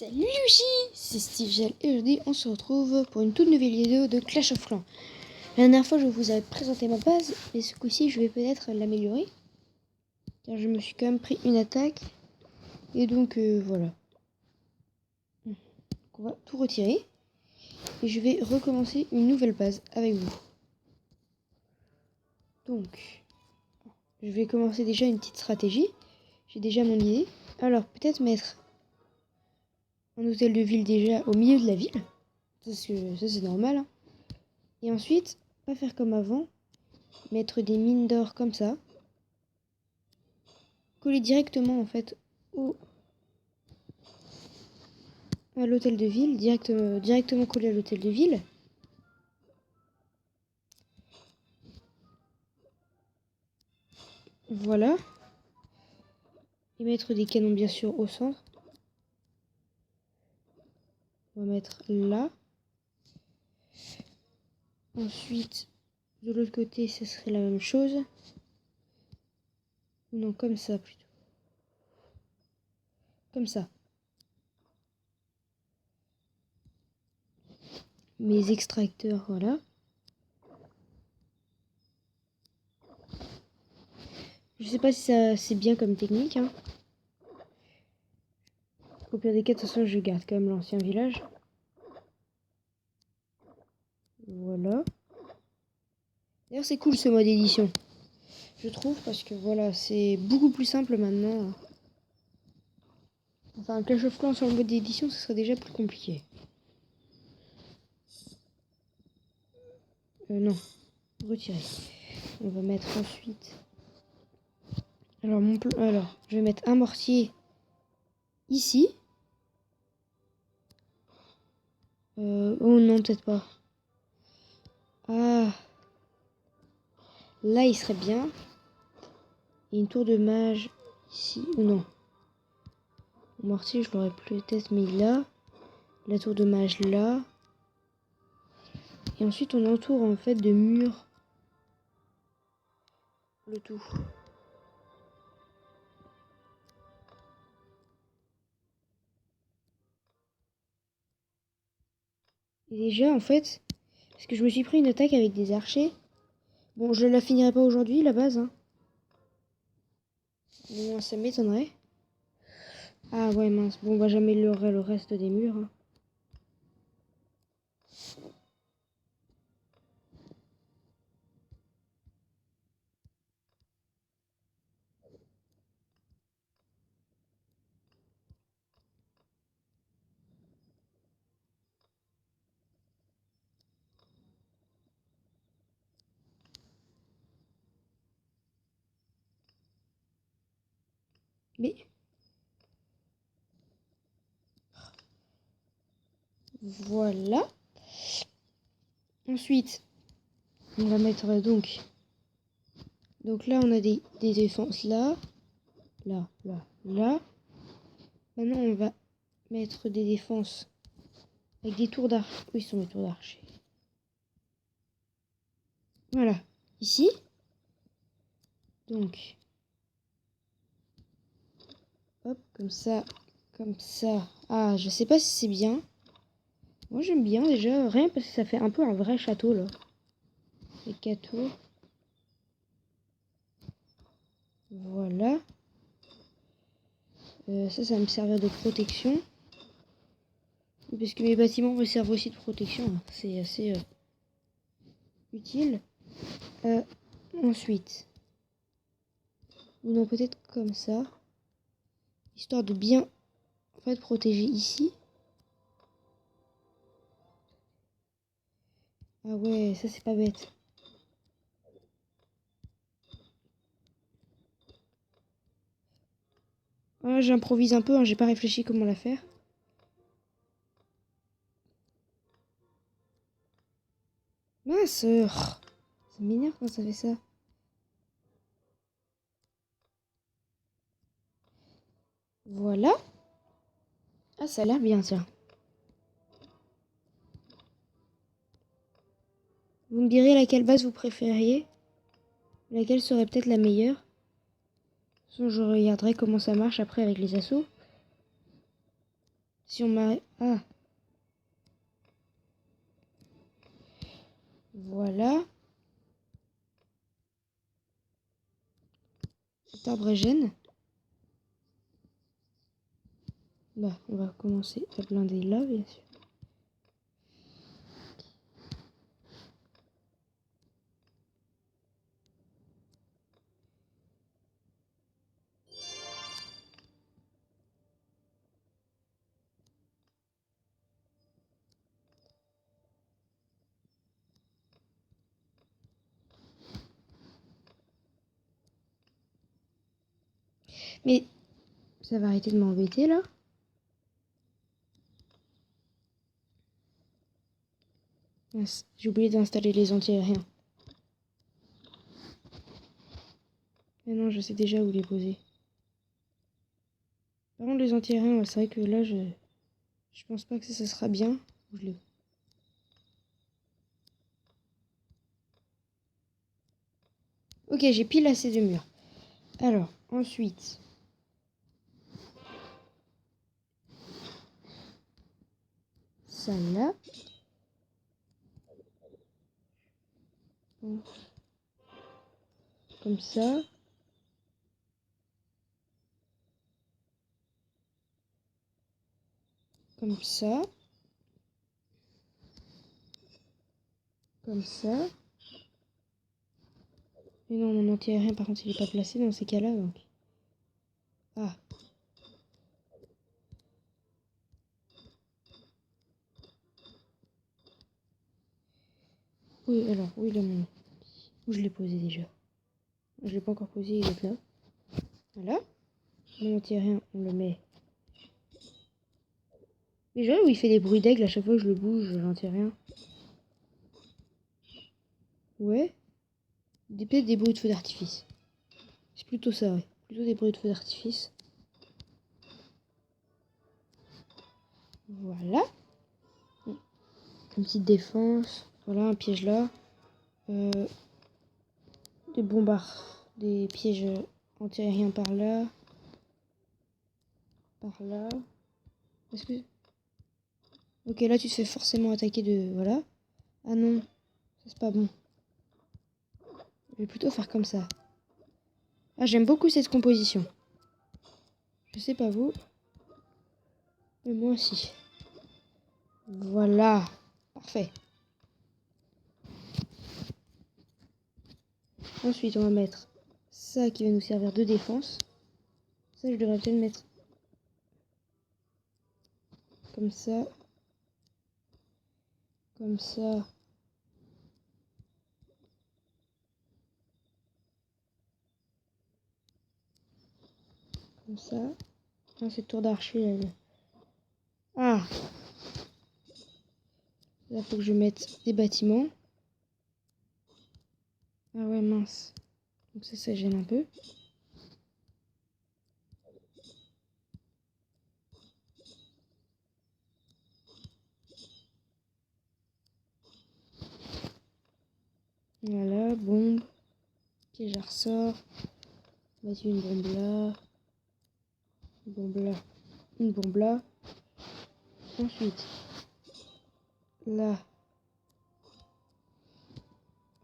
Salut Luigi, c'est Steve et aujourd'hui on se retrouve pour une toute nouvelle vidéo de Clash of Clans. La dernière fois je vous avais présenté ma base et ce coup-ci je vais peut-être l'améliorer. Car je me suis quand même pris une attaque et donc voilà. Donc on va tout retirer et je vais recommencer une nouvelle base avec vous. Donc je vais commencer déjà une petite stratégie. J'ai déjà mon idée. Alors peut-être mettre un hôtel de ville déjà au milieu de la ville. Parce que ça c'est normal. Hein. Et ensuite, pas faire comme avant. Mettre des mines d'or comme ça. Coller directement en fait à l'hôtel de ville. Directement coller à l'hôtel de ville. Voilà. Et mettre des canons bien sûr au centre. On va mettre là. Ensuite, de l'autre côté, ce serait la même chose. Non, comme ça plutôt. Comme ça. Mes extracteurs, voilà. Je sais pas si ça c'est bien comme technique. Hein. Au pire des cas, de toute façon, je garde quand même l'ancien village. Voilà. D'ailleurs, c'est cool ce mode édition. Je trouve parce que voilà, c'est beaucoup plus simple maintenant. Enfin, un Clash of Clans sur le mode d'édition, ce serait déjà plus compliqué. Non, retirer. On va mettre ensuite. Alors, je vais mettre un mortier ici. Oh non, peut-être pas. Ah, là, il serait bien. Et une tour de mage ici. Ou non. Le mortier, je l'aurais peut-être mis là. La tour de mage là. Et ensuite, on entoure en fait de murs le tout. Et déjà, en fait, parce que je me suis pris une attaque avec des archers. Bon, je la finirai pas aujourd'hui, la base. Hein. Bon, ça m'étonnerait. Ah ouais, mince. Bon, bah j'améliorerai le reste des murs. Hein. Mais voilà. Ensuite, on va mettre donc là, on a des défenses là, là, là, là. Maintenant, on va mettre des défenses avec des tours d'arche. Où ils sont les tours d'archer? Voilà, ici. Donc, hop, comme ça, comme ça. Ah, je sais pas si c'est bien. Moi, j'aime bien déjà, rien parce que ça fait un peu un vrai château là. Les 4 tours. Voilà. Ça va me servir de protection. Parce que mes bâtiments me servent aussi de protection. Hein. C'est assez utile. Ensuite, ou non, peut-être comme ça. Histoire de bien en fait, protéger ici. Ah ouais, ça c'est pas bête. Ah, j'improvise un peu, hein, j'ai pas réfléchi comment la faire. Mince, ça m'énerve quand ça fait ça. Voilà. Ah, ça a l'air bien, tiens. Vous me direz laquelle base vous préfériez. Laquelle serait peut-être la meilleure. De toute façon, je regarderai comment ça marche après avec les assauts. Si on m'arrête... Ah. Voilà. Cet arbre est gêne. Bah, on va commencer à blinder là, bien sûr. Mais ça va arrêter de m'embêter là. J'ai oublié d'installer les anti-aériens. Mais non, je sais déjà où les poser. Par contre, les anti-aériens, ouais, c'est vrai que là, je pense pas que ça sera bien. Ok, j'ai pile assez de murs. Alors, ensuite... ça là. Comme ça. Comme ça. Comme ça. Mais non, mon anti-aérien, par contre, il est pas placé dans ces cas-là, donc... Ah. Oui, alors, où il est mon... Où je l'ai posé déjà? Je l'ai pas encore posé, il est là. Voilà. Mon anti-aérien, on le met... Mais je vois où il fait des bruits d'aigle à chaque fois que je le bouge, l'anti-aérien. Ouais. Peut-être des bruits de feu d'artifice. C'est plutôt ça, ouais. Plutôt des bruits de feu d'artifice. Voilà. Une petite défense. Voilà, un piège là. Des bombards. Des pièges anti-aériens par là. Par là. Est-ce que... Ok, là tu te fais forcément attaquer de... Voilà. Ah non. Ça c'est pas bon. Je vais plutôt faire comme ça. Ah, j'aime beaucoup cette composition. Je sais pas vous. Mais moi aussi. Voilà. Parfait. Ensuite, on va mettre ça qui va nous servir de défense. Ça, je devrais peut-être mettre comme ça. Comme ça. Comme ça. Non, cette tour d'archer, elle... Ah! Là, faut que je mette des bâtiments. Ah ouais, mince. Donc ça gêne un peu. Voilà, bombe. Ok, je ressors. Vas-y, une bombe là. Une bombe là. Une bombe là. Ensuite, là.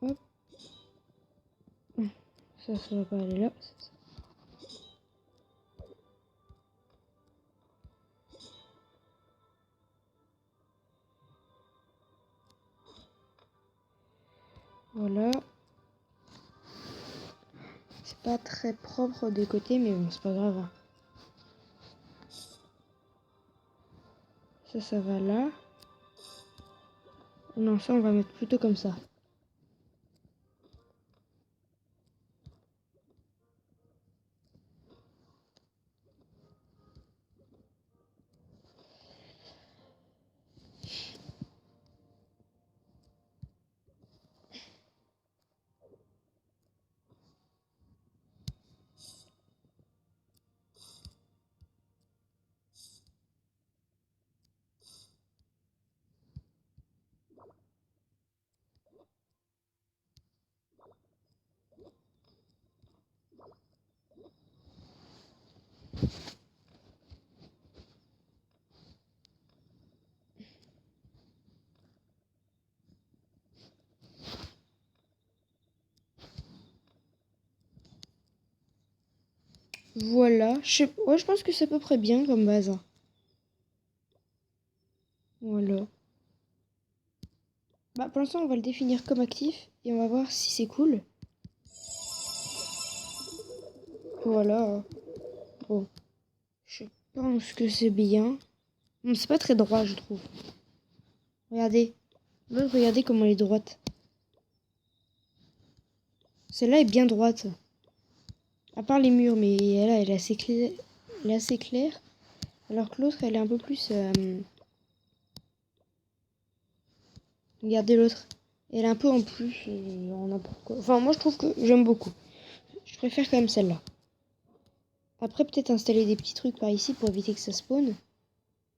Hop. Ça va pas aller là. Voilà. C'est pas très propre des côtés, mais bon, c'est pas grave. Hein. Ça va là. Non, ça, on va mettre plutôt comme ça. Voilà. Ouais, je pense que c'est à peu près bien comme base. Voilà. Bah, pour l'instant, on va le définir comme actif et on va voir si c'est cool. Voilà. Bon. Je pense que c'est bien. Bon, c'est pas très droit, je trouve. Regardez. Regardez comment elle est droite. Celle-là est bien droite. À part les murs, mais elle est assez claire. Elle est assez claire. Alors que l'autre, elle est un peu plus... Regardez l'autre. Elle est un peu en plus, en n'importe quoi. Enfin, moi, je trouve que j'aime beaucoup. Je préfère quand même celle-là. Après, peut-être installer des petits trucs par ici pour éviter que ça spawn.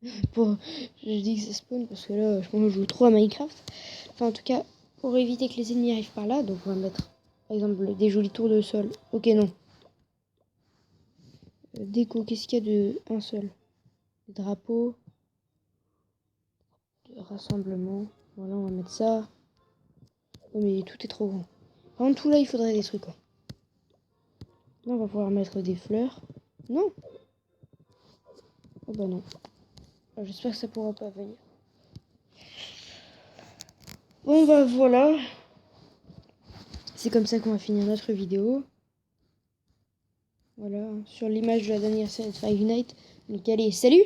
Je dis que ça spawn parce que là, je pense que je joue trop à Minecraft. Enfin, en tout cas, pour éviter que les ennemis arrivent par là, donc on va mettre, par exemple, des jolis tours de sol. Ok, non. Déco, qu'est-ce qu'il y a de un seul? Des drapeaux. De rassemblement. Voilà, on va mettre ça. Oh, mais tout est trop grand. Par contre, tout là, il faudrait des trucs. Là, on va pouvoir mettre des fleurs. Non. Oh bah non. J'espère que ça pourra pas venir. Bon bah voilà. C'est comme ça qu'on va finir notre vidéo. Voilà, sur l'image de la dernière série de Five Nights. Donc allez, salut!